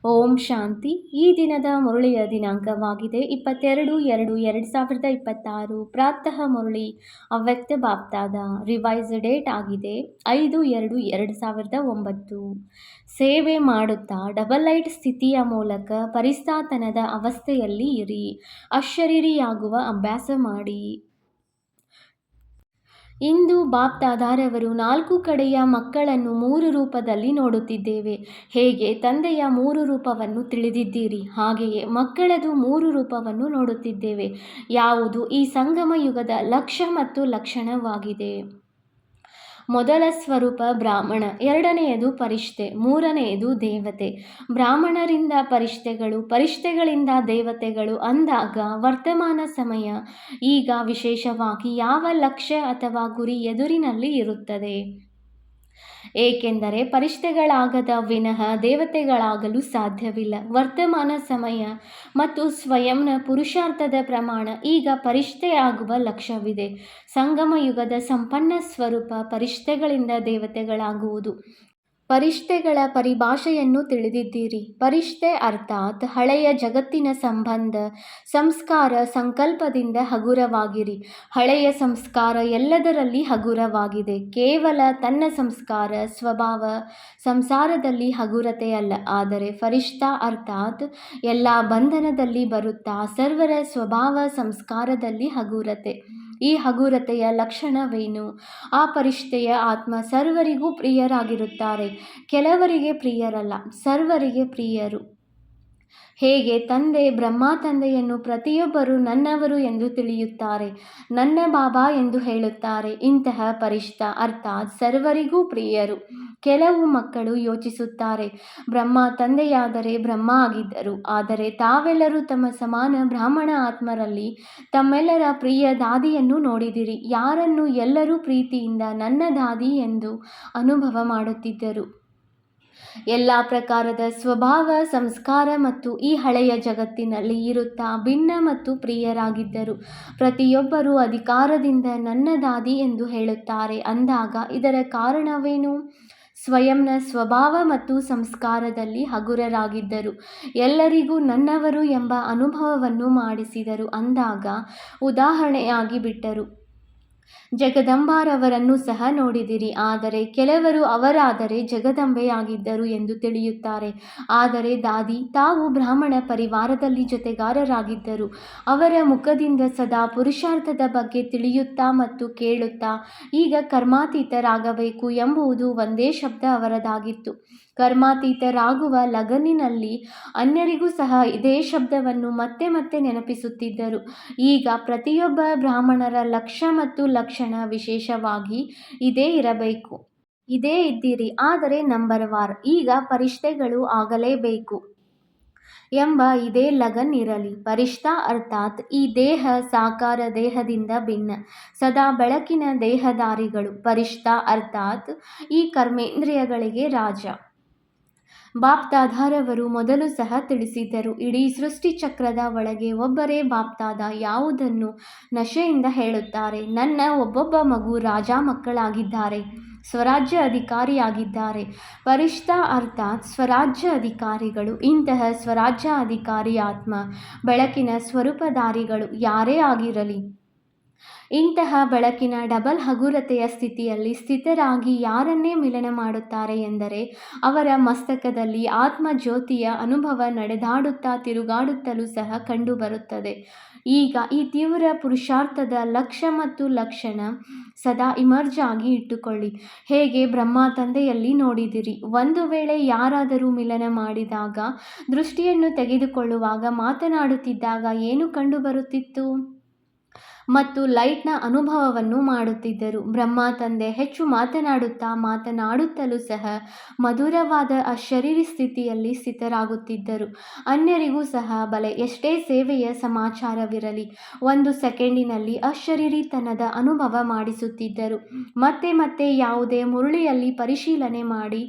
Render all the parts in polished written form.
ಓಂ ಶಾಂತಿ. ಈ ದಿನದ ಮುರಳಿಯ ದಿನಾಂಕವಾಗಿದೆ 22/2/2026. ಪ್ರಾತಃ ಮುರಳಿ ಅವ್ಯಕ್ತ ಬಾಪ್ತಾದ. ರಿವೈಸ್ ಡೇಟ್ ಆಗಿದೆ 5/2/2009. ಸೇವೆ ಮಾಡುತ್ತಾ ಡಬಲ್ ಲೈಟ್ ಸ್ಥಿತಿಯ ಮೂಲಕ ಪರಿಸ್ಥಾತನದ ಅವಸ್ಥೆಯಲ್ಲಿ ಇರಿ. ಅಶರೀರಿಯಾಗುವ ಅಭ್ಯಾಸ ಮಾಡಿ. ಇಂದು ಬಾಪ್ದಾದಾರವರು 4 ಕಡೆಯ ಮಕ್ಕಳನ್ನು 3 ರೂಪದಲ್ಲಿ ನೋಡುತ್ತಿದ್ದೇವೆ. ಹೇಗೆ ತಂದೆಯ 3 ರೂಪವನ್ನು ತಿಳಿದಿದ್ದೀರಿ, ಹಾಗೆಯೇ ಮಕ್ಕಳದು 3 ರೂಪವನ್ನು ನೋಡುತ್ತಿದ್ದೇವೆ. ಯಾವುದು ಈ ಸಂಗಮ ಯುಗದ ಲಕ್ಷ್ಯ ಮತ್ತು ಲಕ್ಷಣವಾಗಿದೆ. ಮೊದಲ ಸ್ವರೂಪ ಬ್ರಾಹ್ಮಣ, ಎರಡನೆಯದು ಪರಿಷ್ಠೆ, ಮೂರನೆಯದು ದೇವತೆ. ಬ್ರಾಹ್ಮಣರಿಂದ ಪರಿಷ್ಠೆಗಳು, ಪರಿಷ್ಠೆಗಳಿಂದ ದೇವತೆಗಳು ಅಂದಾಗ ವರ್ತಮಾನ ಸಮಯ ಈಗ ವಿಶೇಷವಾಗಿ ಯಾವ ಲಕ್ಷ್ಯ ಅಥವಾ ಗುರಿ ಎದುರಿನಲ್ಲಿ ಇರುತ್ತದೆ. ಏಕೆಂದರೆ ಪರಿಷ್ಠೆಗಳಾಗದ ವಿನಃ ದೇವತೆಗಳಾಗಲು ಸಾಧ್ಯವಿಲ್ಲ. ವರ್ತಮಾನ ಸಮಯ ಮತ್ತು ಸ್ವಯಂನ ಪುರುಷಾರ್ಥದ ಪ್ರಮಾಣ ಈಗ ಪರಿಷ್ಠೆಯಾಗುವ ಲಕ್ಷ್ಯವಿದೆ. ಸಂಗಮ ಯುಗದ ಸಂಪನ್ನ ಸ್ವರೂಪ ಪರಿಷ್ಠೆಗಳಿಂದ ದೇವತೆಗಳಾಗುವುದು. ಪರಿಷ್ಠೆಗಳ ಪರಿಭಾಷೆಯನ್ನು ತಿಳಿದಿದ್ದೀರಿ. ಪರಿಷ್ಠೆ ಅರ್ಥಾತ್ ಹಳೆಯ ಜಗತ್ತಿನ ಸಂಬಂಧ, ಸಂಸ್ಕಾರ, ಸಂಕಲ್ಪದಿಂದ ಹಗುರವಾಗಿರಿ. ಹಳೆಯ ಸಂಸ್ಕಾರ ಎಲ್ಲದರಲ್ಲಿ ಹಗುರವಾಗಿದೆ. ಕೇವಲ ತನ್ನ ಸಂಸ್ಕಾರ ಸ್ವಭಾವ ಸಂಸಾರದಲ್ಲಿ ಹಗುರತೆಯಲ್ಲ, ಆದರೆ ಫರಿಷ್ಠಾ ಅರ್ಥಾತ್ ಎಲ್ಲ ಬಂಧನದಲ್ಲಿ ಬರುತ್ತಾ ಸರ್ವರ ಸ್ವಭಾವ ಸಂಸ್ಕಾರದಲ್ಲಿ ಹಗುರತೆ. ಈ ಹಗುರತೆಯ ಲಕ್ಷಣವೇನು? ಆ ಪರಿಷ್ಠೆಯ ಆತ್ಮ ಸರ್ವರಿಗೂ ಪ್ರಿಯರಾಗಿರುತ್ತಾರೆ. ಕೆಲವರಿಗೆ ಪ್ರಿಯರಲ್ಲ, ಸರ್ವರಿಗೆ ಪ್ರಿಯರು. ಹೇಗೆ ತಂದೆ ಬ್ರಹ್ಮ ತಂದೆಯನ್ನು ಪ್ರತಿಯೊಬ್ಬರು ನನ್ನವರು ಎಂದು ತಿಳಿಯುತ್ತಾರೆ, ನನ್ನ ಬಾಬಾ ಎಂದು ಹೇಳುತ್ತಾರೆ. ಇಂತಹ ಪರಿಷ್ಠ ಅರ್ಥಾತ್ ಸರ್ವರಿಗೂ ಪ್ರಿಯರು. ಕೆಲವು ಮಕ್ಕಳು ಯೋಚಿಸುತ್ತಾರೆ, ಬ್ರಹ್ಮ ತಂದೆಯಾದರೆ ಬ್ರಹ್ಮ ಆಗಿದ್ದರು, ಆದರೆ ತಾವೆಲ್ಲರೂ ತಮ್ಮ ಸಮಾನ ಬ್ರಾಹ್ಮಣ ಆತ್ಮರಲ್ಲಿ ತಮ್ಮೆಲ್ಲರ ಪ್ರಿಯ ದಾದಿಯನ್ನು ನೋಡಿದಿರಿ, ಯಾರನ್ನು ಎಲ್ಲರೂ ಪ್ರೀತಿಯಿಂದ ನನ್ನ ದಾದಿ ಎಂದು ಅನುಭವ ಮಾಡುತ್ತಿದ್ದರು. ಎಲ್ಲ ಪ್ರಕಾರದ ಸ್ವಭಾವ ಸಂಸ್ಕಾರ ಮತ್ತು ಈ ಹಳೆಯ ಜಗತ್ತಿನಲ್ಲಿ ಇರುತ್ತಾ ಭಿನ್ನ ಮತ್ತು ಪ್ರಿಯರಾಗಿದ್ದರು. ಪ್ರತಿಯೊಬ್ಬರೂ ಅಧಿಕಾರದಿಂದ ನನ್ನ ದಾದಿ ಎಂದು ಹೇಳುತ್ತಾರೆ ಅಂದಾಗ ಇದರ ಕಾರಣವೇನು? ಸ್ವಯಂನ ಸ್ವಭಾವ ಮತ್ತು ಸಂಸ್ಕಾರದಲ್ಲಿ ಹಗುರರಾಗಿದ್ದರು. ಎಲ್ಲರಿಗೂ ನನ್ನವರು ಎಂಬ ಅನುಭವವನ್ನು ಮಾಡಿಸಿದರು ಅಂದಾಗ ಉದಾಹರಣೆಯಾಗಿ ಬಿಟ್ಟರು. ಜಗದಂಬಾರವರನ್ನು ಸಹ ನೋಡಿದಿರಿ, ಆದರೆ ಕೆಲವರು ಅವರಾದರೆ ಜಗದಂಬೆಯಾಗಿದ್ದರು ಎಂದು ತಿಳಿಯುತ್ತಾರೆ. ಆದರೆ ದಾದಿ ತಾವು ಬ್ರಾಹ್ಮಣ ಪರಿವಾರದಲ್ಲಿ ಜೊತೆಗಾರರಾಗಿದ್ದರು. ಅವರ ಮುಖದಿಂದ ಸದಾ ಪುರುಷಾರ್ಥದ ಬಗ್ಗೆ ತಿಳಿಯುತ್ತಾ ಮತ್ತು ಕೇಳುತ್ತಾ ಈಗ ಕರ್ಮಾತೀತರಾಗಬೇಕು ಎಂಬುದು ಒಂದೇ ಶಬ್ದ ಅವರದಾಗಿತ್ತು. ಕರ್ಮಾತೀತರಾಗುವ ಲಗನ್ನಿನಲ್ಲಿ ಅನ್ಯರಿಗೂ ಸಹ ಇದೇ ಶಬ್ದವನ್ನು ಮತ್ತೆ ಮತ್ತೆ ನೆನಪಿಸುತ್ತಿದ್ದರು. ಈಗ ಪ್ರತಿಯೊಬ್ಬ ಬ್ರಾಹ್ಮಣರ ಲಕ್ಷ್ಯ ಮತ್ತು ಲಕ್ಷಣ ವಿಶೇಷವಾಗಿ ಇದೇ ಇರಬೇಕು. ಇದೇ ಇದ್ದೀರಿ, ಆದರೆ ನಂಬರ್ ವಾರ್ ಈಗ ಪರಿಷ್ಠೆಗಳು ಆಗಲೇಬೇಕು ಎಂಬ ಇದೇ ಲಗನ್ ಇರಲಿ. ಪರಿಷ್ಠಾ ಅರ್ಥಾತ್ ಈ ದೇಹ ಸಾಕಾರ ದೇಹದಿಂದ ಭಿನ್ನ, ಸದಾ ಬೆಳಕಿನ ದೇಹಧಾರಿಗಳು. ಪರಿಷ್ಠಾ ಅರ್ಥಾತ್ ಈ ಕರ್ಮೇಂದ್ರಿಯಗಳಿಗೆ ರಾಜ. ಬಾಪ್ದಾದಾರವರು ಮೊದಲು ಸಹ ತಿಳಿಸಿದ್ದರು, ಇಡೀ ಸೃಷ್ಟಿ ಚಕ್ರದ ಒಳಗೆ ಒಬ್ಬರೇ ಬಾಪ್ದಾದ ಯಾವುದನ್ನು ನಶೆಯಿಂದ ಹೇಳುತ್ತಾರೆ. ನನ್ನ ಒಬ್ಬೊಬ್ಬ ಮಗು ರಾಜ ಮಕ್ಕಳಾಗಿದ್ದಾರೆ, ಸ್ವರಾಜ್ಯ ಅಧಿಕಾರಿಯಾಗಿದ್ದಾರೆ. ಪರಿಷ್ಠಾ ಅರ್ಥಾತ್ ಸ್ವರಾಜ್ಯ ಅಧಿಕಾರಿಗಳು. ಇಂತಹ ಸ್ವರಾಜ್ಯ ಅಧಿಕಾರಿ ಆತ್ಮ ಬೆಳಕಿನ ಸ್ವರೂಪಧಾರಿಗಳು ಯಾರೇ ಆಗಿರಲಿ. ಇಂತಹ ಬೆಳಕಿನ ಡಬಲ್ ಹಗುರತೆಯ ಸ್ಥಿತಿಯಲ್ಲಿ ಸ್ಥಿತರಾಗಿ ಯಾರನ್ನೇ ಮಿಲನ ಮಾಡುತ್ತಾರೆ ಎಂದರೆ ಅವರ ಮಸ್ತಕದಲ್ಲಿ ಆತ್ಮ ಜ್ಯೋತಿಯ ಅನುಭವ ನಡೆದಾಡುತ್ತಾ ತಿರುಗಾಡುತ್ತಲೂ ಸಹ ಕಂಡುಬರುತ್ತದೆ. ಈಗ ಈ ತೀವ್ರ ಪುರುಷಾರ್ಥದ ಲಕ್ಷ್ಯ ಮತ್ತು ಲಕ್ಷಣ ಸದಾ ಇಮರ್ಜ್ ಆಗಿ ಇಟ್ಟುಕೊಳ್ಳಿ. ಹೇಗೆ ಬ್ರಹ್ಮ ತಂದೆಯಲ್ಲಿ ನೋಡಿದಿರಿ, ಒಂದು ವೇಳೆ ಯಾರಾದರೂ ಮಿಲನ ಮಾಡಿದಾಗ ದೃಷ್ಟಿಯನ್ನು ತೆಗೆದುಕೊಳ್ಳುವಾಗ ಮಾತನಾಡುತ್ತಿದ್ದಾಗ ಏನು ಕಂಡುಬರುತ್ತಿತ್ತು ಮತ್ತು ಲೈಟ್ನ ಅನುಭವವನ್ನು ಮಾಡುತ್ತಿದ್ದರು. ಬ್ರಹ್ಮ ತಂದೆ ಹೆಚ್ಚು ಮಾತನಾಡುತ್ತಲೂ ಸಹ ಮಧುರವಾದ ಅಶರೀರಿ ಸ್ಥಿತಿಯಲ್ಲಿ ಸ್ಥಿತರಾಗುತ್ತಿದ್ದರು. ಅನ್ಯರಿಗೂ ಸಹ ಬಲೆ ಎಷ್ಟೇ ಸೇವೆಯ ಸಮಾಚಾರವಿರಲಿ 1 ಸೆಕೆಂಡಿನಲ್ಲಿ ಅಶರೀರಿತನದ ಅನುಭವ ಮಾಡಿಸುತ್ತಿದ್ದರು. ಮತ್ತೆ ಮತ್ತೆ ಯಾವುದೇ ಮುರಳಿಯಲ್ಲಿ ಪರಿಶೀಲನೆ ಮಾಡಿ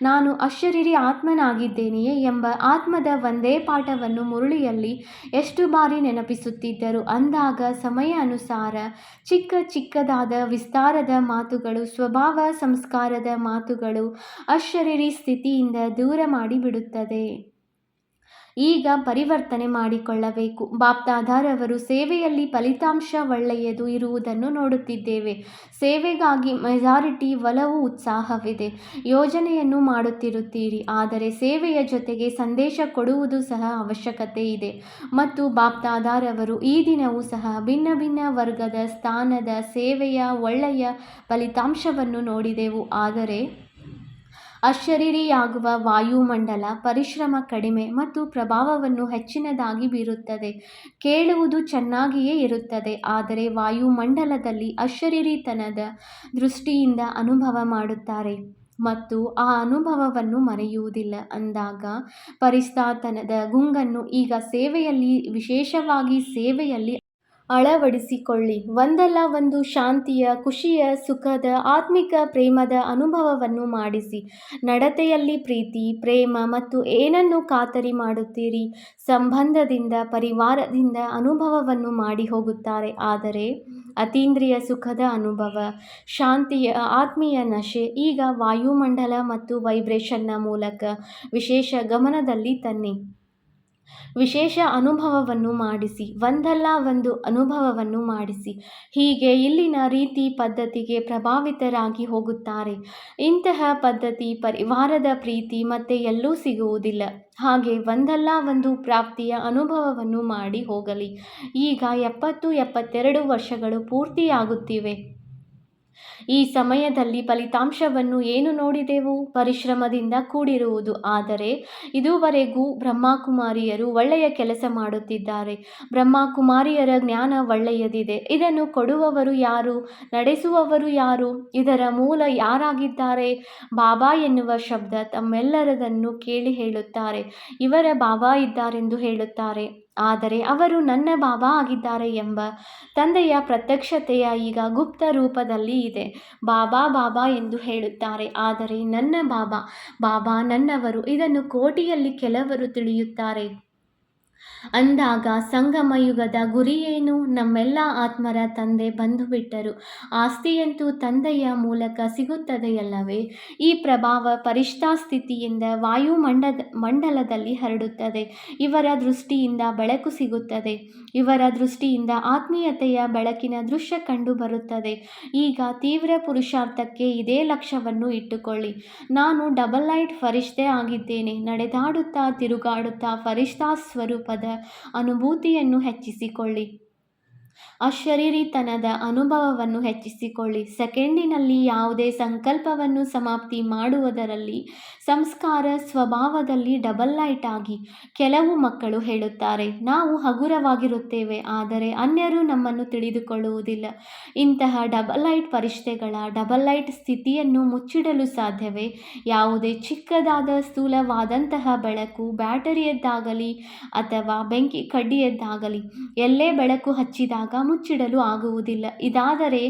ನಾನು ಅಶರೀರಿ ಆತ್ಮನಾಗಿದ್ದೇನೆಯೇ ಎಂಬ ಆತ್ಮದ ಒಂದೇ ಪಾಠವನ್ನು ಮುರಳಿಯಲ್ಲಿ ಎಷ್ಟು ಬಾರಿ ನೆನಪಿಸುತ್ತಿದ್ದರು ಅಂದಾಗ ಸಮಯ ಅನುಸಾರ ಚಿಕ್ಕದಾದ ವಿಸ್ತಾರದ ಮಾತುಗಳು, ಸ್ವಭಾವ ಸಂಸ್ಕಾರದ ಮಾತುಗಳು ಅಶರೀರಿ ಸ್ಥಿತಿಯಿಂದ ದೂರ ಮಾಡಿಬಿಡುತ್ತದೆ. ಈಗ ಪರಿವರ್ತನೆ ಮಾಡಿಕೊಳ್ಳಬೇಕು. ಬಾಪ್ದಾದಾರವರು ಸೇವೆಯಲ್ಲಿ ಫಲಿತಾಂಶ ಒಳ್ಳೆಯದು ಇರುವುದನ್ನು ನೋಡುತ್ತಿದ್ದೇವೆ. ಸೇವೆಗಾಗಿ ಮೆಜಾರಿಟಿ ಒಲವು ಉತ್ಸಾಹವಿದೆ. ಯೋಜನೆಯನ್ನು ಮಾಡುತ್ತಿರುತ್ತೀರಿ, ಆದರೆ ಸೇವೆಯ ಜೊತೆಗೆ ಸಂದೇಶ ಕೊಡುವುದು ಸಹ ಅವಶ್ಯಕತೆ ಇದೆ. ಮತ್ತು ಬಾಪ್ದಾದಾರವರು ಈ ದಿನವೂ ಸಹ ಭಿನ್ನ ಭಿನ್ನ ವರ್ಗದ ಸ್ಥಾನದ ಸೇವೆಯ ಒಳ್ಳೆಯ ಫಲಿತಾಂಶವನ್ನು ನೋಡಿದೆವು. ಆದರೆ ಅಶರೀರಿಯಾಗುವ ವಾಯುಮಂಡಲ ಪರಿಶ್ರಮ ಕಡಿಮೆ ಮತ್ತು ಪ್ರಭಾವವನ್ನು ಹೆಚ್ಚಿನದಾಗಿ ಬೀರುತ್ತದೆ. ಕೇಳುವುದು ಚೆನ್ನಾಗಿಯೇ ಇರುತ್ತದೆ, ಆದರೆ ವಾಯುಮಂಡಲದಲ್ಲಿ ಅಶರೀರಿತನದ ದೃಷ್ಟಿಯಿಂದ ಅನುಭವ ಮಾಡುತ್ತಾರೆ ಮತ್ತು ಆ ಅನುಭವವನ್ನು ಮರೆಯುವುದಿಲ್ಲ. ಅಂದಾಗ ಪರಿಸ್ಥಾತನದ ಗುಂಗನ್ನು ಈಗ ಸೇವೆಯಲ್ಲಿ, ವಿಶೇಷವಾಗಿ ಸೇವೆಯಲ್ಲಿ ಅಳವಡಿಸಿಕೊಳ್ಳಿ. ಒಂದಲ್ಲ ಒಂದು ಶಾಂತಿಯ, ಖುಷಿಯ, ಸುಖದ, ಆತ್ಮಿಕ ಪ್ರೇಮದ ಅನುಭವವನ್ನು ಮಾಡಿಸಿ. ನಡತೆಯಲ್ಲಿ ಪ್ರೀತಿ, ಪ್ರೇಮ ಮತ್ತು ಏನನ್ನು ಖಾತರಿ ಮಾಡುತ್ತೀರಿ, ಸಂಬಂಧದಿಂದ, ಪರಿವಾರದಿಂದ ಅನುಭವವನ್ನು ಮಾಡಿ ಹೋಗುತ್ತಾರೆ. ಆದರೆ ಅತೀಂದ್ರಿಯ ಸುಖದ ಅನುಭವ, ಶಾಂತಿಯ ಆತ್ಮೀಯ ನಶೆ ಈಗ ವಾಯುಮಂಡಲ ಮತ್ತು ವೈಬ್ರೇಷನ್ನ ಮೂಲಕ ವಿಶೇಷ ಗಮನದಲ್ಲಿ ತನ್ನಿ. ವಿಶೇಷ ಅನುಭವವನ್ನು ಮಾಡಿಸಿ, ಒಂದಲ್ಲ ಒಂದು ಅನುಭವವನ್ನು ಮಾಡಿಸಿ. ಹೀಗೆ ಇಲ್ಲಿನ ರೀತಿ ಪದ್ಧತಿಗೆ ಪ್ರಭಾವಿತರಾಗಿ ಹೋಗುತ್ತಾರೆ. ಇಂತಹ ಪದ್ಧತಿ, ಪರಿವಾರದ ಪ್ರೀತಿ ಮತ್ತೆ ಎಲ್ಲೂ ಸಿಗುವುದಿಲ್ಲ. ಹಾಗೆ ಒಂದಲ್ಲ ಒಂದು ಪ್ರಾಪ್ತಿಯ ಅನುಭವವನ್ನು ಮಾಡಿ ಹೋಗಲಿ. ಈಗ 70-72 ವರ್ಷಗಳು ಪೂರ್ತಿಯಾಗುತ್ತಿವೆ. ಈ ಸಮಯದಲ್ಲಿ ಫಲಿತಾಂಶವನ್ನು ಏನು ನೋಡಿದೆವು? ಪರಿಶ್ರಮದಿಂದ ಕೂಡಿರುವುದು. ಆದರೆ ಇದುವರೆಗೂ ಬ್ರಹ್ಮಕುಮಾರಿಯರು ಒಳ್ಳೆಯ ಕೆಲಸ ಮಾಡುತ್ತಿದ್ದಾರೆ. ಬ್ರಹ್ಮಕುಮಾರಿಯರ ಜ್ಞಾನ ಒಳ್ಳೆಯದಿದೆ. ಇದನ್ನು ಕೊಡುವವರು ಯಾರು? ನಡೆಸುವವರು ಯಾರು? ಇದರ ಮೂಲ ಯಾರಾಗಿದ್ದಾರೆ? ಬಾಬಾ ಎನ್ನುವ ಶಬ್ದ ತಮ್ಮೆಲ್ಲರದನ್ನು ಕೇಳಿ ಹೇಳುತ್ತಾರೆ. ಇವರ ಬಾಬಾ ಇದ್ದಾರೆಂದು ಹೇಳುತ್ತಾರೆ, ಆದರೆ ಅವರು ನನ್ನ ಬಾಬಾ ಆಗಿದ್ದಾರೆ ಎಂಬ ತಂದೆಯ ಪ್ರತ್ಯಕ್ಷತೆಯ ಈಗ ಗುಪ್ತ ರೂಪದಲ್ಲಿ ಇದೆ. ಬಾಬಾ ಬಾಬಾ ಎಂದು ಹೇಳುತ್ತಾರೆ, ಆದರೆ ನನ್ನ ಬಾಬಾ, ಬಾಬಾ ನನ್ನವರು, ಇದನ್ನು ಕೋಟಿಯಲ್ಲಿ ಕೆಲವರು ತಿಳಿಯುತ್ತಾರೆ. ಅಂದಾಗ ಸಂಗಮಯುಗದ ಗುರಿಯೇನು? ನಮ್ಮೆಲ್ಲ ಆತ್ಮರ ತಂದೆ ಬಂದು ಬಿಟ್ಟರು. ಆಸ್ತಿಯಂತೂ ತಂದೆಯ ಮೂಲಕ ಸಿಗುತ್ತದೆಯಲ್ಲವೇ? ಈ ಪ್ರಭಾವ ಪರಿಷ್ಠಾ ಸ್ಥಿತಿಯಿಂದ ವಾಯುಮಂಡಲದಲ್ಲಿ ಹರಡುತ್ತದೆ. ಇವರ ದೃಷ್ಟಿಯಿಂದ ಬೆಳಕು ಸಿಗುತ್ತದೆ. ಇವರ ದೃಷ್ಟಿಯಿಂದ ಆತ್ಮೀಯತೆಯ ಬೆಳಕಿನ ದೃಶ್ಯ ಕಂಡು ಬರುತ್ತದೆ. ಈಗ ತೀವ್ರ ಪುರುಷಾರ್ಥಕ್ಕೆ ಇದೇ ಲಕ್ಷ್ಯವನ್ನು ಇಟ್ಟುಕೊಳ್ಳಿ. ನಾನು ಡಬಲ್ ಲೈಟ್ ಫರಿಷ್ಠೆ ಆಗಿದ್ದೇನೆ. ನಡೆದಾಡುತ್ತಾ ತಿರುಗಾಡುತ್ತಾ ಫರಿಷ್ಠಾ ಸ್ವರೂಪದ ಅನುಭೂತಿಯನ್ನು ಹೆಚ್ಚಿಸಿಕೊಳ್ಳಿ. ಅಶರೀರಿತನದ ಅನುಭವವನ್ನು ಹೆಚ್ಚಿಸಿಕೊಳ್ಳಿ. ಸೆಕೆಂಡಿನಲ್ಲಿ ಯಾವುದೇ ಸಂಕಲ್ಪವನ್ನು ಸಮಾಪ್ತಿ ಮಾಡುವುದರಲ್ಲಿ ಸಂಸ್ಕಾರ ಸ್ವಭಾವದಲ್ಲಿ ಡಬಲ್ ಲೈಟ್ ಆಗಿ. ಕೆಲವು ಮಕ್ಕಳು ಹೇಳುತ್ತಾರೆ, ನಾವು ಹಗುರವಾಗಿರುತ್ತೇವೆ, ಆದರೆ ಅನ್ಯರು ನಮ್ಮನ್ನು ತಿಳಿದುಕೊಳ್ಳುವುದಿಲ್ಲ. ಇಂತಹ ಡಬಲ್ ಲೈಟ್ ಫರಿಷ್ಠೆಗಳ ಡಬಲ್ ಲೈಟ್ ಸ್ಥಿತಿಯನ್ನು ಮುಚ್ಚಿಡಲು ಸಾಧ್ಯವೇ? ಯಾವುದೇ ಚಿಕ್ಕದಾದ ಸ್ಥೂಲವಾದಂತಹ ಬೆಳಕು, ಬ್ಯಾಟರಿಯದ್ದಾಗಲಿ ಅಥವಾ ಬೆಂಕಿ ಕಡ್ಡಿಯದ್ದಾಗಲಿ ಎಲ್ಲೇ ಬೆಳಕು ಹಚ್ಚಿದಾಗ ಮುಚ್ಚಿಡಲು ಆಗುವುದಿಲ್ಲ. ಇದಾದರೆ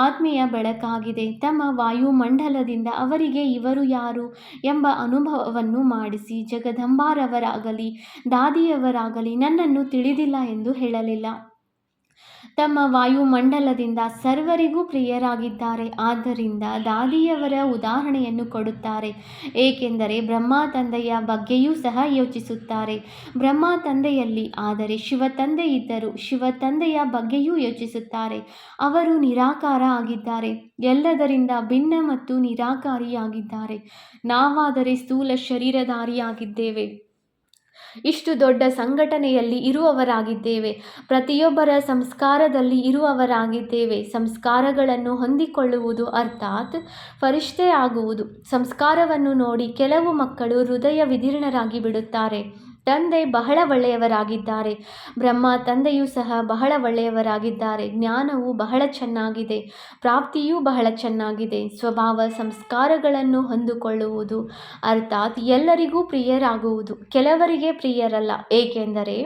ಆತ್ಮೀಯ ಬೆಳಕಾಗಿದೆ. ತಮ್ಮ ವಾಯುಮಂಡಲದಿಂದ ಅವರಿಗೆ ಇವರು ಯಾರು ಎಂಬ ಅನುಭವವನ್ನು ಮಾಡಿಸಿ. ಜಗದಂಬಾರವರಾಗಲಿ ದಾದಿಯವರಾಗಲಿ ನನ್ನನ್ನು ತಿಳಿದಿಲ್ಲ ಎಂದು ಹೇಳಲಿಲ್ಲ. ತಮ್ಮ ವಾಯುಮಂಡಲದಿಂದ ಸರ್ವರಿಗೂ ಪ್ರಿಯರಾಗಿದ್ದಾರೆ. ಆದ್ದರಿಂದ ದಾದಿಯವರ ಉದಾಹರಣೆಯನ್ನು ಕೊಡುತ್ತಾರೆ, ಏಕೆಂದರೆ ಬ್ರಹ್ಮ ತಂದೆಯ ಬಗ್ಗೆಯೂ ಸಹ ಯೋಚಿಸುತ್ತಾರೆ. ಬ್ರಹ್ಮ ತಂದೆಯಲ್ಲಿ, ಆದರೆ ಶಿವ ತಂದೆ ಇದ್ದರು. ಶಿವ ತಂದೆಯ ಬಗ್ಗೆಯೂ ಯೋಚಿಸುತ್ತಾರೆ. ಅವರು ನಿರಾಕಾರ ಆಗಿದ್ದಾರೆ, ಎಲ್ಲದರಿಂದ ಭಿನ್ನ ಮತ್ತು ನಿರಾಕಾರಿಯಾಗಿದ್ದಾರೆ. ನಾವಾದರೆ ಸ್ಥೂಲ ಶರೀರಧಾರಿಯಾಗಿದ್ದೇವೆ. ಇಷ್ಟು ದೊಡ್ಡ ಸಂಘಟನೆಯಲ್ಲಿ ಇರುವವರಾಗಿದ್ದೇವೆ. ಪ್ರತಿಯೊಬ್ಬರ ಸಂಸ್ಕಾರದಲ್ಲಿ ಇರುವವರಾಗಿದ್ದೇವೆ. ಸಂಸ್ಕಾರಗಳನ್ನು ಹೊಂದಿಕೊಳ್ಳುವುದು ಅರ್ಥಾತ್ ಫರಿಷ್ಠೆ ಆಗುವುದು. ಸಂಸ್ಕಾರವನ್ನು ನೋಡಿ ಕೆಲವು ಮಕ್ಕಳು ಹೃದಯ ವಿದೀರ್ಣರಾಗಿ ಬಿಡುತ್ತಾರೆ. ತಂದೆ ಬಹಳ ಒಳ್ಳೆಯವರಾಗಿದ್ದಾರೆ. ಬ್ರಹ್ಮ ತಂದೆಯೂ ಸಹ ಬಹಳ ಒಳ್ಳೆಯವರಾಗಿದ್ದಾರೆ. ಜ್ಞಾನವು ಬಹಳ ಚೆನ್ನಾಗಿದೆ, ಪ್ರಾಪ್ತಿಯೂ ಬಹಳ ಚೆನ್ನಾಗಿದೆ. ಸ್ವಭಾವ ಸಂಸ್ಕಾರಗಳನ್ನು ಹೊಂದಿಕೊಳ್ಳುವುದು ಅರ್ಥಾತ್ ಎಲ್ಲರಿಗೂ ಪ್ರಿಯರಾಗುವುದು, ಕೆಲವರಿಗೆ ಪ್ರಿಯರಲ್ಲ. ಏಕೆಂದರೆ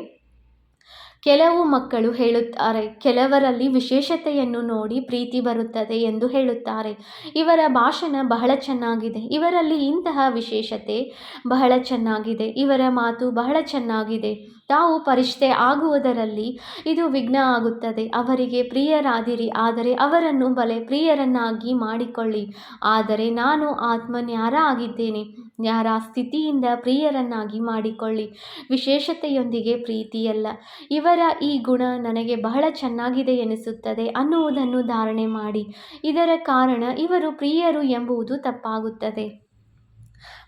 ಕೆಲವು ಮಕ್ಕಳು ಹೇಳುತ್ತಾರೆ, ಕೆಲವರಲ್ಲಿ ವಿಶೇಷತೆಯನ್ನು ನೋಡಿ ಪ್ರೀತಿ ಬರುತ್ತದೆ ಎಂದು ಹೇಳುತ್ತಾರೆ. ಇವರ ಭಾಷಣ ಬಹಳ ಚೆನ್ನಾಗಿದೆ, ಇವರಲ್ಲಿ ಇಂತಹ ವಿಶೇಷತೆ ಬಹಳ ಚೆನ್ನಾಗಿದೆ, ಇವರ ಮಾತು ಬಹಳ ಚೆನ್ನಾಗಿದೆ. ತಾವು ಪರಿಷ್ಠೆ ಆಗುವುದರಲ್ಲಿ ಇದು ವಿಘ್ನ ಆಗುತ್ತದೆ. ಅವರಿಗೆ ಪ್ರಿಯರಾದಿರಿ, ಆದರೆ ಅವರನ್ನು ಬಲೆ ಪ್ರಿಯರನ್ನಾಗಿ ಮಾಡಿಕೊಳ್ಳಿ. ಆದರೆ ನಾನು ಆತ್ಮನ್ಯಾರ ಆಗಿದ್ದೇನೆ, ನ್ಯಾರ ಸ್ಥಿತಿಯಿಂದ ಪ್ರಿಯರನ್ನಾಗಿ ಮಾಡಿಕೊಳ್ಳಿ, ವಿಶೇಷತೆಯೊಂದಿಗೆ ಪ್ರೀತಿಯಲ್ಲ. ಇವರ ಈ ಗುಣ ನನಗೆ ಬಹಳ ಚೆನ್ನಾಗಿದೆ ಎನಿಸುತ್ತದೆ ಅನ್ನುವುದನ್ನು ಧಾರಣೆ ಮಾಡಿ. ಇದರ ಕಾರಣ ಇವರು ಪ್ರಿಯರು ಎಂಬುದು ತಪ್ಪಾಗುತ್ತದೆ.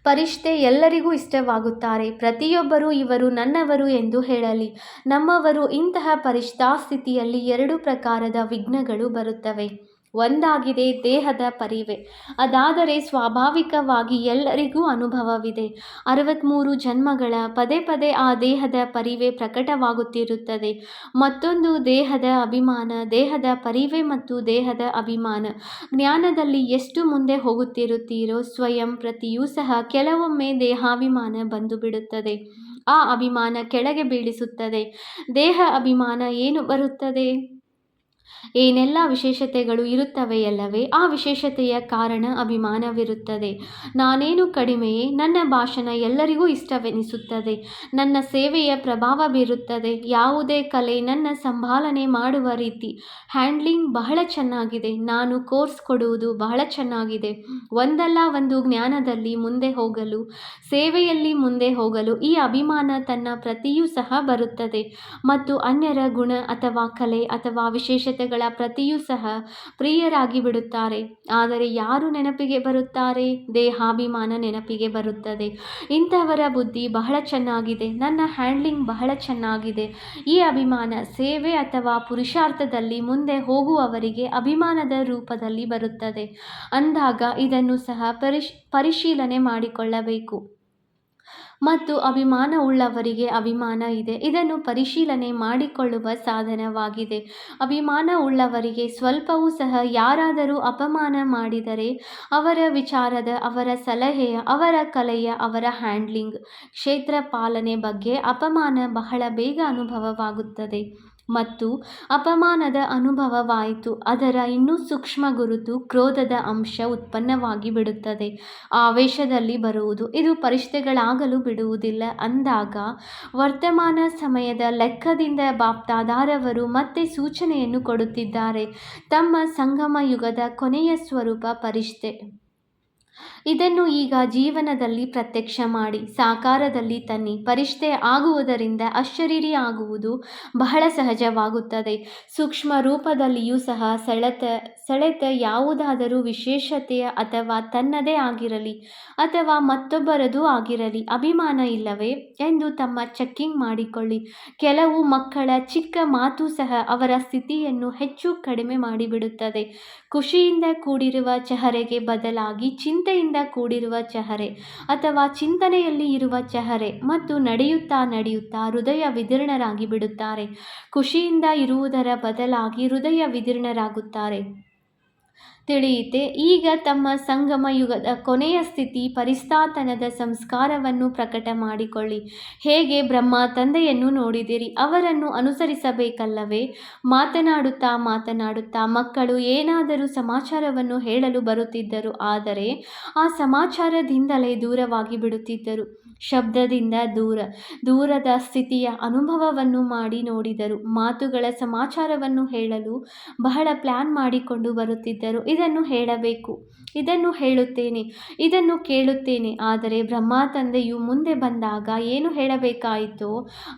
ಪರಿಷ್ಠೆ ಎಲ್ಲರಿಗೂ ಇಷ್ಟವಾಗುತ್ತಾರೆ. ಪ್ರತಿಯೊಬ್ಬರೂ ಇವರು ನನ್ನವರು ಎಂದು ಹೇಳಲಿ. ನಮ್ಮವರು. ಇಂತಹ ಪರಿಷ್ಠಾಸ್ಥಿತಿಯಲ್ಲಿ 2 ಪ್ರಕಾರದ ವಿಘ್ನಗಳು ಬರುತ್ತವೆ. ಒಂದಾಗಿದೆ ದೇಹದ ಪರಿವೆ. ಅದಾದರೆ ಸ್ವಾಭಾವಿಕವಾಗಿ ಎಲ್ಲರಿಗೂ ಅನುಭವವಿದೆ. 63 ಜನ್ಮಗಳ ಪದೇ ಪದೇ ಆ ದೇಹದ ಪರಿವೆ ಪ್ರಕಟವಾಗುತ್ತಿರುತ್ತದೆ. ಮತ್ತೊಂದು ದೇಹದ ಅಭಿಮಾನ. ದೇಹದ ಪರಿವೆ ಮತ್ತು ದೇಹದ ಅಭಿಮಾನ. ಜ್ಞಾನದಲ್ಲಿ ಎಷ್ಟು ಮುಂದೆ ಹೋಗುತ್ತಿರುತ್ತೀರೋ ಸ್ವಯಂ ಪ್ರತಿಯೂ ಸಹ ಕೆಲವೊಮ್ಮೆ ದೇಹಾಭಿಮಾನ ಬಂದು ಬಿಡುತ್ತದೆ. ಆ ಅಭಿಮಾನ ಕೆಳಗೆ ಬೀಳಿಸುತ್ತದೆ. ದೇಹ ಅಭಿಮಾನ ಏನು ಬರುತ್ತದೆ? ಏನೆಲ್ಲ ವಿಶೇಷತೆಗಳು ಇರುತ್ತವೆಯಲ್ಲವೇ, ಆ ವಿಶೇಷತೆಯ ಕಾರಣ ಅಭಿಮಾನವಿರುತ್ತದೆ. ನಾನೇನು ಕಡಿಮೆಯೇ? ನನ್ನ ಭಾಷಣ ಎಲ್ಲರಿಗೂ ಇಷ್ಟವೆನಿಸುತ್ತದೆ. ನನ್ನ ಸೇವೆಯ ಪ್ರಭಾವ ಬೀರುತ್ತದೆ. ಯಾವುದೇ ಕಲೆ ನನ್ನ ಸಂಭಾಲನೆ ಮಾಡುವ ರೀತಿ, ಹ್ಯಾಂಡ್ಲಿಂಗ್ ಬಹಳ ಚೆನ್ನಾಗಿದೆ. ನಾನು ಕೋರ್ಸ್ ಕೊಡುವುದು ಬಹಳ ಚೆನ್ನಾಗಿದೆ. ಒಂದಲ್ಲ ಒಂದು ಜ್ಞಾನದಲ್ಲಿ ಮುಂದೆ ಹೋಗಲು, ಸೇವೆಯಲ್ಲಿ ಮುಂದೆ ಹೋಗಲು ಈ ಅಭಿಮಾನ ತನ್ನ ಪ್ರತಿಯೂ ಸಹ ಬರುತ್ತದೆ. ಮತ್ತು ಅನ್ಯರ ಗುಣ ಅಥವಾ ಕಲೆ ಅಥವಾ ವಿಶೇಷತೆಗಳ ಪ್ರತಿಯೂ ಸಹ ಪ್ರಿಯರಾಗಿ ಬಿಡುತ್ತಾರೆ. ಆದರೆ ಯಾರು ನೆನಪಿಗೆ ಬರುತ್ತಾರೆ? ದೇಹಾಭಿಮಾನ ನೆನಪಿಗೆ ಬರುತ್ತದೆ. ಇಂಥವರ ಬುದ್ಧಿ ಬಹಳ ಚೆನ್ನಾಗಿದೆ, ನನ್ನ ಹ್ಯಾಂಡ್ಲಿಂಗ್ ಬಹಳ ಚೆನ್ನಾಗಿದೆ. ಈ ಅಭಿಮಾನ ಸೇವೆ ಅಥವಾ ಪುರುಷಾರ್ಥದಲ್ಲಿ ಮುಂದೆ ಹೋಗುವವರಿಗೆ ಅಭಿಮಾನದ ರೂಪದಲ್ಲಿ ಬರುತ್ತದೆ. ಅಂದಾಗ ಇದನ್ನು ಸಹ ಪರಿಶೀಲನೆ ಮಾಡಿಕೊಳ್ಳಬೇಕು. ಮತ್ತು ಅಭಿಮಾನವುಳ್ಳವರಿಗೆ ಅಭಿಮಾನ ಇದೆ. ಇದನ್ನು ಪರಿಶೀಲನೆ ಮಾಡಿಕೊಳ್ಳುವ ಸಾಧನವಾಗಿದೆ. ಅಭಿಮಾನವುಳ್ಳವರಿಗೆ ಸ್ವಲ್ಪವೂ ಸಹ ಯಾರಾದರೂ ಅಪಮಾನ ಮಾಡಿದರೆ ಅವರ ವಿಚಾರದ, ಅವರ ಸಲಹೆಯ, ಅವರ ಕಲೆಯ, ಅವರ ಹ್ಯಾಂಡ್ಲಿಂಗ್, ಕ್ಷೇತ್ರ ಪಾಲನೆ ಬಗ್ಗೆ ಅಪಮಾನ ಬಹಳ ಬೇಗ ಅನುಭವವಾಗುತ್ತದೆ. ಮತ್ತು ಅಪಮಾನದ ಅನುಭವವಾಯಿತು, ಅದರ ಇನ್ನೂ ಸೂಕ್ಷ್ಮ ಗುರುತು ಕ್ರೋಧದ ಅಂಶ ಉತ್ಪನ್ನವಾಗಿ ಬಿಡುತ್ತದೆ. ಆವೇಶದಲ್ಲಿ ಬರುವುದು. ಇದು ಪರಿಷ್ಠೆಗಳಾಗಲು ಬಿಡುವುದಿಲ್ಲ. ಅಂದಾಗ ವರ್ತಮಾನ ಸಮಯದ ಲೆಕ್ಕದಿಂದ ಬಾಪ್ದಾದಾರವರು ಮತ್ತೆ ಸೂಚನೆಯನ್ನು ಕೊಡುತ್ತಿದ್ದಾರೆ. ತಮ್ಮ ಸಂಗಮ ಯುಗದ ಕೊನೆಯ ಸ್ವರೂಪ ಪರಿಷ್ಠೆ. ಇದನ್ನು ಈಗ ಜೀವನದಲ್ಲಿ ಪ್ರತ್ಯಕ್ಷ ಮಾಡಿ ಸಾಕಾರದಲ್ಲಿ ತನ್ನಿ. ಪರಿಷ್ಠೆ ಆಗುವುದರಿಂದ ಅಶರೀರಿ ಆಗುವುದು ಬಹಳ ಸಹಜವಾಗುತ್ತದೆ. ಸೂಕ್ಷ್ಮ ರೂಪದಲ್ಲಿಯೂ ಸಹ ಸೆಳೆತ ಯಾವುದಾದರೂ ವಿಶೇಷತೆಯ ಅಥವಾ ತನ್ನದೇ ಆಗಿರಲಿ ಅಥವಾ ಮತ್ತೊಬ್ಬರದೂ ಆಗಿರಲಿ ಅಭಿಮಾನ ಇಲ್ಲವೇ ಎಂದು ತಮ್ಮ ಚೆಕ್ಕಿಂಗ್ ಮಾಡಿಕೊಳ್ಳಿ. ಕೆಲವು ಮಕ್ಕಳ ಚಿಕ್ಕ ಮಾತು ಸಹ ಅವರ ಸ್ಥಿತಿಯನ್ನು ಹೆಚ್ಚು ಕಡಿಮೆ ಮಾಡಿಬಿಡುತ್ತದೆ. ಖುಷಿಯಿಂದ ಕೂಡಿರುವ ಚಹರೆಗೆ ಬದಲಾಗಿ ಚಿಂತೆಯಿಂದ ಕೂಡಿರುವ ಚಹರೆ ಅಥವಾ ಚಿಂತನೆಯಲ್ಲಿ ಇರುವ ಚಹರೆ ಮತ್ತು ನಡೆಯುತ್ತಾ ಹೃದಯ ವಿದೀರ್ಣರಾಗಿ ಬಿಡುತ್ತಾರೆ. ಖುಷಿಯಿಂದ ಇರುವುದರ ಬದಲಾಗಿ ಹೃದಯ ವಿದೀರ್ಣರಾಗುತ್ತಾರೆ. ತಿಳಿಯಿತೆ? ಈಗ ತಮ್ಮ ಸಂಗಮ ಯುಗದ ಕೊನೆಯ ಸ್ಥಿತಿ ಪರಿಸ್ಥಾತನದ ಸಂಸ್ಕಾರವನ್ನು ಪ್ರಕಟ ಮಾಡಿಕೊಳ್ಳಿ. ಹೇಗೆ ಬ್ರಹ್ಮ ತಂದೆಯನ್ನು ನೋಡಿದಿರಿ, ಅವರನ್ನು ಅನುಸರಿಸಬೇಕಲ್ಲವೇ? ಮಾತನಾಡುತ್ತಾ ಮಕ್ಕಳು ಏನಾದರೂ ಸಮಾಚಾರವನ್ನು ಹೇಳಲು ಬರುತ್ತಿದ್ದರು. ಆದರೆ ಆ ಸಮಾಚಾರದಿಂದಲೇ ದೂರವಾಗಿ ಬಿಡುತ್ತಿದ್ದರು. ಶಬ್ದದಿಂದ ದೂರದ ಸ್ಥಿತಿಯ ಅನುಭವವನ್ನು ಮಾಡಿ ನೋಡಿದರು. ಮಾತುಗಳ ಸಮಾಚಾರವನ್ನು ಹೇಳಲು ಬಹಳ ಪ್ಲಾನ್ ಮಾಡಿಕೊಂಡು ಬರುತ್ತಿದ್ದರು. ಇದನ್ನು ಹೇಳಬೇಕು, ಇದನ್ನು ಹೇಳುತ್ತೇನೆ, ಇದನ್ನು ಕೇಳುತ್ತೇನೆ. ಆದರೆ ಬ್ರಹ್ಮ ತಂದೆಯು ಮುಂದೆ ಬಂದಾಗ ಏನು ಹೇಳಬೇಕಾಯಿತೋ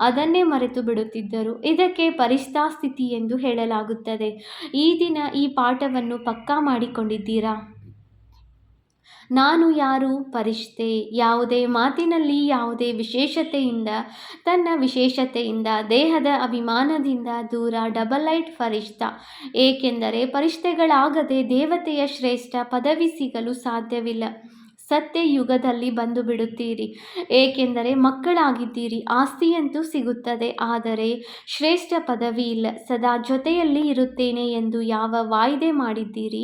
ಅದನ್ನೇ ಮರೆತು ಬಿಡುತ್ತಿದ್ದರು. ಇದಕ್ಕೆ ಪರಿಸ್ಥಾಸ್ಥಿತಿ ಎಂದು ಹೇಳಲಾಗುತ್ತದೆ. ಈ ದಿನ ಈ ಪಾಠವನ್ನು ಪಕ್ಕಾ ಮಾಡಿಕೊಂಡಿದ್ದೀರಾ? ನಾನು ಯಾರು? ಪರಿಷ್ಠೆ. ಯಾವುದೇ ಮಾತಿನಲ್ಲಿ ಯಾವುದೇ ವಿಶೇಷತೆಯಿಂದ, ತನ್ನ ವಿಶೇಷತೆಯಿಂದ, ದೇಹದ ಅಭಿಮಾನದಿಂದ ದೂರ. ಡಬಲ್ ಲೈಟ್ ಫರಿಷ್ಠ. ಏಕೆಂದರೆ ಪರಿಷ್ಠೆಗಳಾಗದೆ ದೇವತೆಯ ಶ್ರೇಷ್ಠ ಪದವಿ ಸಿಗಲು ಸಾಧ್ಯವಿಲ್ಲ. ಸತ್ಯ ಯುಗದಲ್ಲಿ ಬಂದು ಬಿಡುತ್ತೀರಿ. ಏಕೆಂದರೆ ಮಕ್ಕಳಾಗಿದ್ದೀರಿ. ಆಸ್ತಿಯಂತೂ ಸಿಗುತ್ತದೆ, ಆದರೆ ಶ್ರೇಷ್ಠ ಪದವಿ ಇಲ್ಲ. ಸದಾ ಜೊತೆಯಲ್ಲಿ ಇರುತ್ತೇನೆ ಎಂದು ಯಾವ ವಾಯ್ದೆ ಮಾಡಿದ್ದೀರಿ?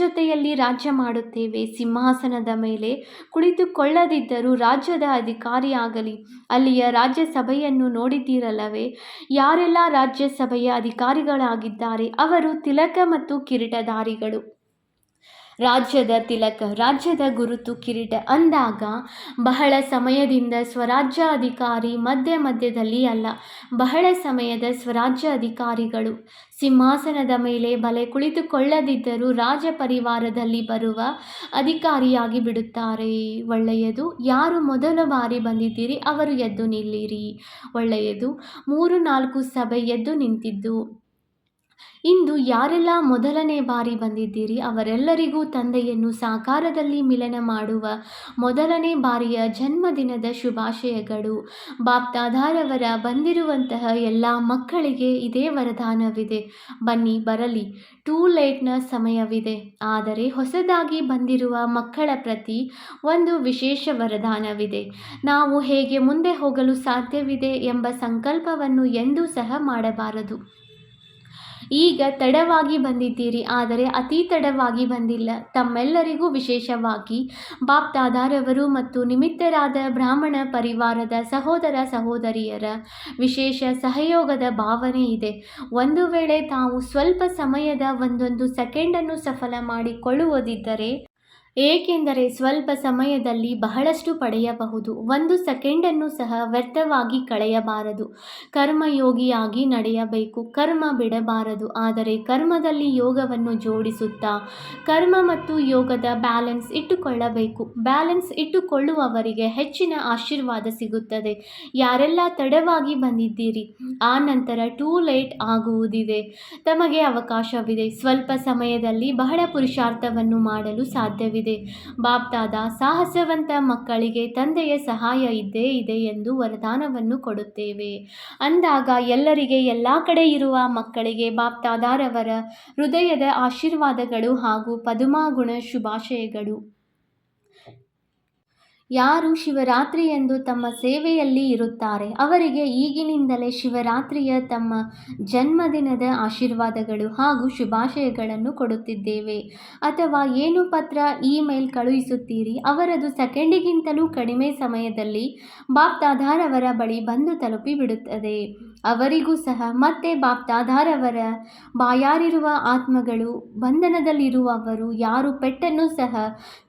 ಜೊತೆಯಲ್ಲಿ ರಾಜ್ಯ ಮಾಡುತ್ತೇವೆ. ಸಿಂಹಾಸನದ ಮೇಲೆ ಕುಳಿತುಕೊಳ್ಳದಿದ್ದರೂ ರಾಜ್ಯದ ಅಧಿಕಾರಿಯಾಗಲಿ. ಅಲ್ಲಿಯ ರಾಜ್ಯಸಭೆಯನ್ನು ನೋಡಿದ್ದೀರಲ್ಲವೇ? ಯಾರೆಲ್ಲ ರಾಜ್ಯಸಭೆಯ ಅಧಿಕಾರಿಗಳಾಗಿದ್ದಾರೆ ಅವರು ತಿಲಕ ಮತ್ತು ಕಿರೀಟಧಾರಿಗಳು. ರಾಜ್ಯದ ತಿಲಕ, ರಾಜ್ಯದ ಗುರುತು, ಕಿರೀಟ ಅಂದಾಗ ಬಹಳ ಸಮಯದಿಂದ ಸ್ವರಾಜ್ಯ ಅಧಿಕಾರಿ, ಮಧ್ಯದಲ್ಲಿ ಅಲ್ಲ, ಬಹಳ ಸಮಯದ ಸ್ವರಾಜ್ಯ ಅಧಿಕಾರಿಗಳು ಸಿಂಹಾಸನದ ಮೇಲೆ ಬಲೆ ಕುಳಿತುಕೊಳ್ಳದಿದ್ದರೂ ರಾಜ ಪರಿವಾರದಲ್ಲಿ ಬರುವ ಅಧಿಕಾರಿಯಾಗಿ ಬಿಡುತ್ತಾರೆ. ಒಳ್ಳೆಯದು. ಯಾರು ಮೊದಲ ಬಾರಿ ಬಂದಿದ್ದೀರಿ ಅವರು ಎದ್ದು ನಿಲ್ಲಿರಿ. ಒಳ್ಳೆಯದು. 3-4 ಸಭೆ ಎದ್ದು ನಿಂತಿದ್ದು. ಇಂದು ಯಾರೆಲ್ಲ ಮೊದಲನೇ ಬಾರಿ ಬಂದಿದ್ದೀರಿ ಅವರೆಲ್ಲರಿಗೂ ತಂದೆಯನ್ನು ಸಾಕಾರದಲ್ಲಿ ಮಿಲನ ಮಾಡುವ ಮೊದಲನೇ ಬಾರಿಯ ಜನ್ಮದಿನದ ಶುಭಾಶಯಗಳು. ಬಾಪ್ದಾದಾರವರ ಬಂದಿರುವಂತಹ ಎಲ್ಲ ಮಕ್ಕಳಿಗೆ ಇದೇ ವರದಾನವಿದೆ. ಬನ್ನಿ, ಬರಲಿ. ಟೂ ಲೇಟ್ನ ಸಮಯವಿದೆ. ಆದರೆ ಹೊಸದಾಗಿ ಬಂದಿರುವ ಮಕ್ಕಳ ಪ್ರತಿ ಒಂದು ವಿಶೇಷ ವರದಾನವಿದೆ. ನಾವು ಹೇಗೆ ಮುಂದೆ ಹೋಗಲು ಸಾಧ್ಯವಿದೆ ಎಂಬ ಸಂಕಲ್ಪವನ್ನು ಎಂದೂ ಸಹ ಮಾಡಬಾರದು. ಈಗ ತಡವಾಗಿ ಬಂದಿದ್ದೀರಿ, ಆದರೆ ಅತಿ ತಡವಾಗಿ ಬಂದಿಲ್ಲ. ತಮ್ಮೆಲ್ಲರಿಗೂ, ವಿಶೇಷವಾಗಿ ಬಾಪ್ದಾದಾರವರು ಮತ್ತು ನಿಮಿತ್ತರಾದ ಬ್ರಾಹ್ಮಣ ಪರಿವಾರದ ಸಹೋದರ ಸಹೋದರಿಯರ ವಿಶೇಷ ಸಹಯೋಗದ ಭಾವನೆ ಇದೆ. ಒಂದು ವೇಳೆ ತಾವು ಸ್ವಲ್ಪ ಸಮಯದ ಒಂದೊಂದು ಸೆಕೆಂಡನ್ನು ಸಫಲ ಮಾಡಿಕೊಳ್ಳುವುದಿದ್ದರೆ, ಏಕೆಂದರೆ ಸ್ವಲ್ಪ ಸಮಯದಲ್ಲಿ ಬಹಳಷ್ಟು ಪಡೆಯಬಹುದು. 1 ಸೆಕೆಂಡನ್ನು ಸಹ ವ್ಯರ್ಥವಾಗಿ ಕಳೆಯಬಾರದು. ಕರ್ಮಯೋಗಿಯಾಗಿ ನಡೆಯಬೇಕು. ಕರ್ಮ ಬಿಡಬಾರದು. ಆದರೆ ಕರ್ಮದಲ್ಲಿ ಯೋಗವನ್ನು ಜೋಡಿಸುತ್ತಾ ಕರ್ಮ ಮತ್ತು ಯೋಗದ ಬ್ಯಾಲೆನ್ಸ್ ಇಟ್ಟುಕೊಳ್ಳಬೇಕು. ಬ್ಯಾಲೆನ್ಸ್ ಇಟ್ಟುಕೊಳ್ಳುವವರಿಗೆ ಹೆಚ್ಚಿನ ಆಶೀರ್ವಾದ ಸಿಗುತ್ತದೆ. ಯಾರೆಲ್ಲ ತಡವಾಗಿ ಬಂದಿದ್ದೀರಿ, ಆ ನಂತರ ಟೂ ಲೇಟ್ ಆಗುವುದಿದೆ. ತಮಗೆ ಅವಕಾಶವಿದೆ. ಸ್ವಲ್ಪ ಸಮಯದಲ್ಲಿ ಬಹಳ ಪುರುಷಾರ್ಥವನ್ನು ಮಾಡಲು ಸಾಧ್ಯವಿದೆ. ಬಾಪ್ದಾದಾ ಸಾಹಸವಂತ ಮಕ್ಕಳಿಗೆ ತಂದೆಯ ಸಹಾಯ ಇದ್ದೇ ಇದೆ ಎಂದು ವರದಾನವನ್ನು ಕೊಡುತ್ತೇವೆ ಅಂದಾಗ ಎಲ್ಲರಿಗೆ, ಎಲ್ಲ ಕಡೆ ಇರುವ ಮಕ್ಕಳಿಗೆ ಬಾಪ್ದಾದಾರವರ ಹೃದಯದ ಆಶೀರ್ವಾದಗಳು ಹಾಗೂ ಪದುಮಾಗುಣ ಶುಭಾಶಯಗಳು. ಯಾರು ಶಿವರಾತ್ರಿಯಂದು ತಮ್ಮ ಸೇವೆಯಲ್ಲಿ ಇರುತ್ತಾರೆ ಅವರಿಗೆ ಈಗಿನಿಂದಲೇ ಶಿವರಾತ್ರಿಯ ತಮ್ಮ ಜನ್ಮದಿನದ ಆಶೀರ್ವಾದಗಳು ಹಾಗೂ ಶುಭಾಶಯಗಳನ್ನು ಕೊಡುತ್ತಿದ್ದೇವೆ. ಅಥವಾ ಏನು ಪತ್ರ, ಇಮೇಲ್ ಕಳುಹಿಸುತ್ತೀರಿ ಅವರದು ಸೆಕೆಂಡಿಗಿಂತಲೂ ಕಡಿಮೆ ಸಮಯದಲ್ಲಿ ಬಾಪ್ದಾದಾರವರ ಬಳಿ ಬಂದು ತಲುಪಿಬಿಡುತ್ತದೆ. ಅವರಿಗೂ ಸಹ ಮತ್ತೆ ಬಾಪ್ದಾದಾರವರ ಬಾಯಾರಿರುವ ಆತ್ಮಗಳು, ಬಂಧನದಲ್ಲಿರುವವರು ಯಾರು ಪೆಟ್ಟನ್ನು ಸಹ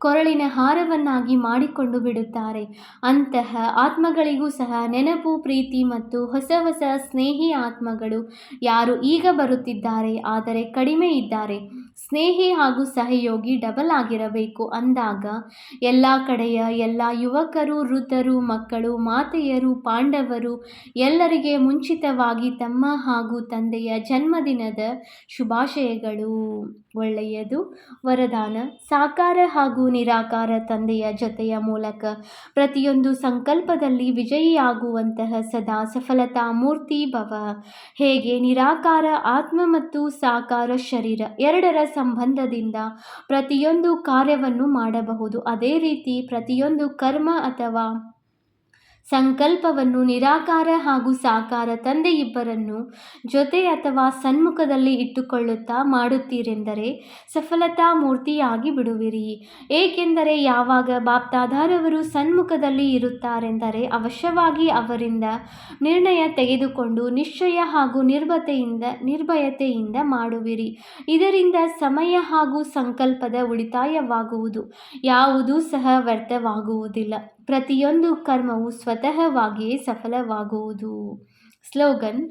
ಕೊರಳಿನ ಹಾರವನ್ನಾಗಿ ಮಾಡಿಕೊಂಡು ಬಿಡುತ್ತಾರೆ, ಅಂತಹ ಆತ್ಮಗಳಿಗೂ ಸಹ ನೆನಪು, ಪ್ರೀತಿ ಮತ್ತು ಹೊಸ ಹೊಸ ಸ್ನೇಹಿ ಆತ್ಮಗಳು ಯಾರು ಈಗ ಬರುತ್ತಿದ್ದಾರೆ ಆದರೆ ಕಡಿಮೆ ಇದ್ದಾರೆ, ಸ್ನೇಹಿ ಹಾಗೂ ಸಹಯೋಗಿ ಡಬಲ್ ಆಗಿರಬೇಕು ಅಂದಾಗ ಎಲ್ಲ ಕಡೆಯ ಎಲ್ಲ ಯುವಕರು, ವೃದ್ಧರು, ಮಕ್ಕಳು, ಮಾತೆಯರು, ಪಾಂಡವರು ಎಲ್ಲರಿಗೆ ಮುಂಚಿತವಾಗಿ ತಮ್ಮ ಹಾಗೂ ತಂದೆಯ ಜನ್ಮದಿನದ ಶುಭಾಶಯಗಳು. ಒಳ್ಳೆಯದು. ವರದಾನ: ಸಾಕಾರ ಹಾಗೂ ನಿರಾಕಾರ ತಂದೆಯ ಜೊತೆಯ ಮೂಲಕ ಪ್ರತಿಯೊಂದು ಸಂಕಲ್ಪದಲ್ಲಿ ವಿಜಯಿಯಾಗುವಂತಹ ಸದಾ ಸಫಲತಾ ಮೂರ್ತಿ ಭವ. ಹೇಗೆ ನಿರಾಕಾರ ಆತ್ಮ ಮತ್ತು ಸಾಕಾರ ಶರೀರ ಎರಡರ ಸಂಬಂಧದಿಂದ ಪ್ರತಿಯೊಂದು ಕಾರ್ಯವನ್ನು ಮಾಡಬಹುದು, ಅದೇ ರೀತಿ ಪ್ರತಿಯೊಂದು ಕರ್ಮ ಅಥವಾ ಸಂಕಲ್ಪವನ್ನು ನಿರಾಕಾರ ಹಾಗೂ ಸಾಕಾರ ತಂದೆ ಇಬ್ಬರನ್ನು ಜೊತೆ ಅಥವಾ ಸನ್ಮುಖದಲ್ಲಿ ಇಟ್ಟುಕೊಳ್ಳುತ್ತಾ ಮಾಡುತ್ತೀರೆಂದರೆ ಸಫಲತಾ ಮೂರ್ತಿಯಾಗಿ ಬಿಡುವಿರಿ. ಏಕೆಂದರೆ ಯಾವಾಗ ಬಾಪ್ದಾದಾರವರು ಸನ್ಮುಖದಲ್ಲಿ ಇರುತ್ತಾರೆಂದರೆ ಅವಶ್ಯವಾಗಿ ಅವರಿಂದ ನಿರ್ಣಯ ತೆಗೆದುಕೊಂಡು ನಿಶ್ಚಯ ಹಾಗೂ ನಿರ್ಭಯತೆಯಿಂದ ಮಾಡುವಿರಿ. ಇದರಿಂದ ಸಮಯ ಹಾಗೂ ಸಂಕಲ್ಪದ ಉಳಿತಾಯವಾಗುವುದು, ಯಾವುದೂ ಸಹ ವ್ಯರ್ಥವಾಗುವುದಿಲ್ಲ. ಪ್ರತಿಯೊಂದು ಕರ್ಮವು ಸ್ವತಃವಾಗಿಯೇ ಸಫಲವಾಗುವುದು. ಸ್ಲೋಗನ್: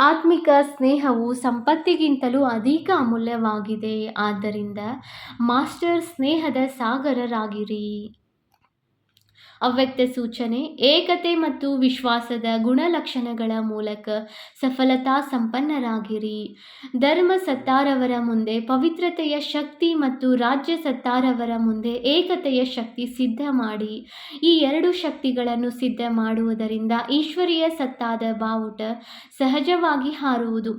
ಆತ್ಮಿಕ ಸ್ನೇಹವು ಸಂಪತ್ತಿಗಿಂತಲೂ ಅಧಿಕ ಅಮೂಲ್ಯವಾಗಿದೆ. ಆದ್ದರಿಂದ ಮಾಸ್ಟರ್ ಸ್ನೇಹದ ಸಾಗರರಾಗಿರಿ. ಅವ್ಯಕ್ತ ಸೂಚನೆ: ಏಕತೆ ಮತ್ತು ವಿಶ್ವಾಸದ ಗುಣಲಕ್ಷಣಗಳ ಮೂಲಕ ಸಫಲತಾ ಸಂಪನ್ನರಾಗಿರಿ. ಧರ್ಮ ಸತ್ತಾರವರ ಮುಂದೆ ಪವಿತ್ರತೆಯ ಶಕ್ತಿ ಮತ್ತು ರಾಜ್ಯ ಸತ್ತಾರವರ ಮುಂದೆ ಏಕತೆಯ ಶಕ್ತಿ ಸಿದ್ಧ ಮಾಡಿ. ಈ ಎರಡು ಶಕ್ತಿಗಳನ್ನು ಸಿದ್ಧ ಮಾಡುವುದರಿಂದ ಈಶ್ವರೀಯ ಸತ್ತಾದ ಬಾವುಟ ಸಹಜವಾಗಿ ಹಾರುವುದು.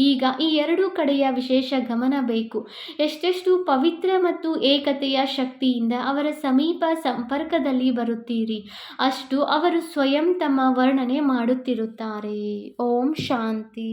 ಈಗ ಈ ಎರಡೂ ಕಡೆಯ ವಿಶೇಷ ಗಮನ ಬೇಕು. ಎಷ್ಟೆಷ್ಟು ಪವಿತ್ರ ಮತ್ತು ಏಕತೆಯ ಶಕ್ತಿಯಿಂದ ಅವರ ಸಮೀಪ ಸಂಪರ್ಕದಲ್ಲಿ ಬರುತ್ತೀರಿ, ಅಷ್ಟು ಅವರು ಸ್ವಯಂ ತಮ್ಮ ವರ್ಣನೆ ಮಾಡುತ್ತಿರುತ್ತಾರೆ. ಓಂ ಶಾಂತಿ.